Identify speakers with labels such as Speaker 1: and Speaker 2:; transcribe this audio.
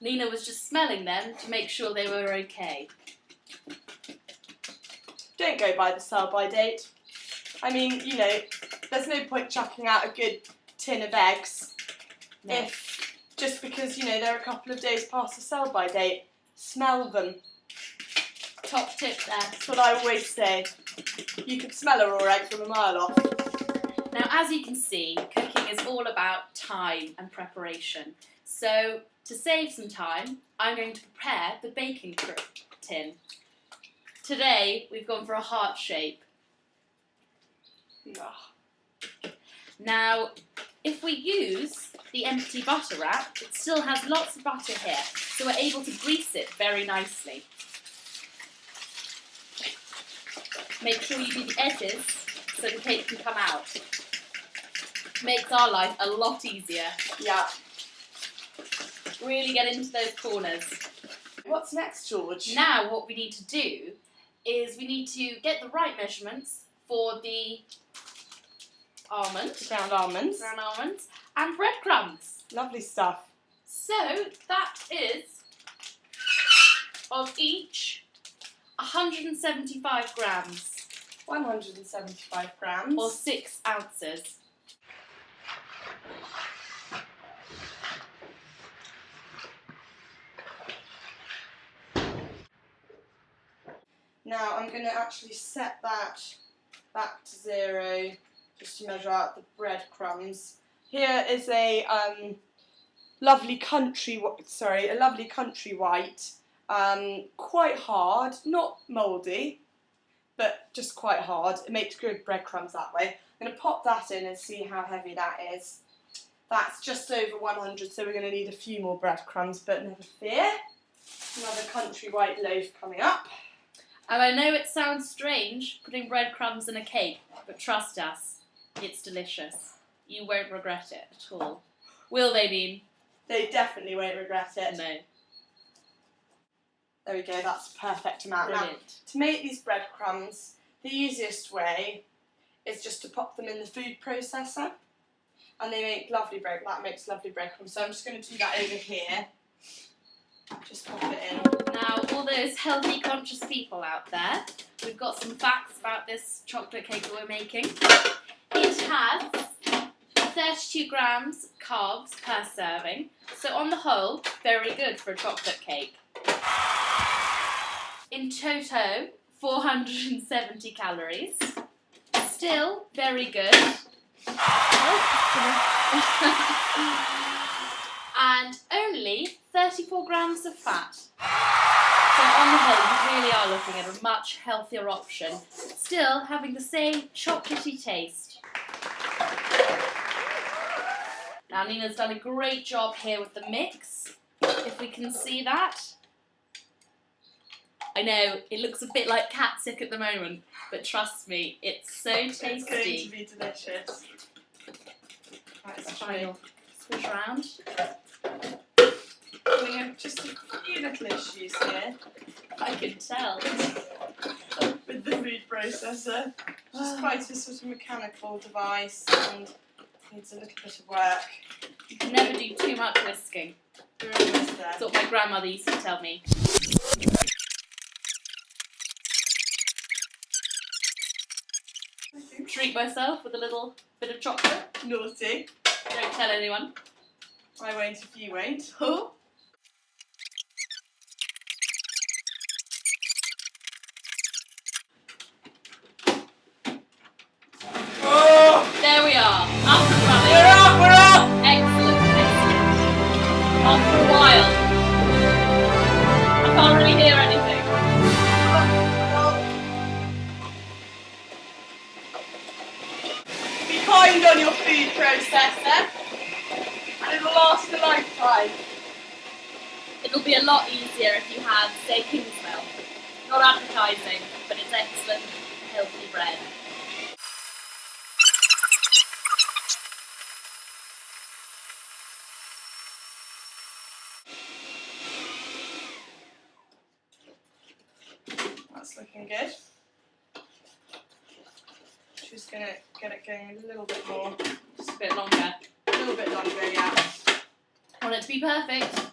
Speaker 1: Nina was just smelling them to make sure they were okay.
Speaker 2: Don't go by the sell-by date. I mean, you know, there's no point chucking out a good tin of eggs if just because, you know, they're a couple of days past the sell-by date. Smell them.
Speaker 1: Top tip there.
Speaker 2: That's what I always say. You can smell a raw egg from a mile off.
Speaker 1: Now, as you can see, cooking is all about time and preparation. So, to save some time, I'm going to prepare the baking tin. Today, we've gone for a heart shape. Now, if we use the empty butter wrap, it still has lots of butter here, so we're able to grease it very nicely. Make sure you do the edges so the cake can come out. Makes our life a lot easier.
Speaker 2: Yeah.
Speaker 1: Really get into those corners.
Speaker 2: What's next, George?
Speaker 1: Now what we need to do is we need to get the right measurements for the almonds,
Speaker 2: Ground almonds.
Speaker 1: and breadcrumbs.
Speaker 2: Lovely stuff.
Speaker 1: So that is, of each, 175 grams.
Speaker 2: 175 grams.
Speaker 1: Or 6 ounces.
Speaker 2: Now I'm going to actually set that back to 0 just to measure out the breadcrumbs. Here is a lovely country white, quite hard, not mouldy, but just quite hard. It makes good breadcrumbs that way. I'm going to pop that in and see how heavy that is. That's just over 100, so we're going to need a few more breadcrumbs, but never fear. Another country white loaf coming up.
Speaker 1: And I know it sounds strange putting breadcrumbs in a cake, but trust us, it's delicious. You won't regret it at all. Will they, Dean?
Speaker 2: They definitely won't regret it.
Speaker 1: No.
Speaker 2: There we go, that's the perfect amount.
Speaker 1: Brilliant.
Speaker 2: Now, to make these breadcrumbs, the easiest way is just to pop them in the food processor. And they make lovely bread, that makes lovely breadcrumbs. So I'm just going to do that over here. Just pop it in.
Speaker 1: Now, all those healthy conscious people out there, we've got some facts about this chocolate cake that we're making. It has 32 grams carbs per serving, so on the whole, very good for a chocolate cake. In toto, 470 calories. Still very good. And only 34 grams of fat. So on the whole, you really are looking at a much healthier option, still having the same chocolatey taste. Now Nina's done a great job here with the mix, if we can see that. I know, it looks a bit like catsup at the moment, but trust me, it's so tasty.
Speaker 2: It's going to be delicious. Right, it's
Speaker 1: Final swish round.
Speaker 2: We have just a few little issues here
Speaker 1: I can tell.
Speaker 2: with the food processor. It's just quite a sort of mechanical device and needs a little bit of work.
Speaker 1: You can never do too much whisking.
Speaker 2: We're almost there.
Speaker 1: That's what my grandmother used to tell me. Treat myself with a little bit of chocolate.
Speaker 2: Naughty.
Speaker 1: Don't tell anyone.
Speaker 2: I won't if you won't.
Speaker 1: Oh. There we are. Up and running.
Speaker 2: We're up!
Speaker 1: Excellent. After a while. I can't really hear anything.
Speaker 2: Be kind on your food processor and it'll last a lifetime.
Speaker 1: It'll be a lot easier if you have, say, Kingsmill. Not advertising, but it's excellent, healthy bread.
Speaker 2: That's looking good. Just going to get it going a little bit more.
Speaker 1: Just a bit longer.
Speaker 2: A little bit longer, yeah.
Speaker 1: Want it to be perfect.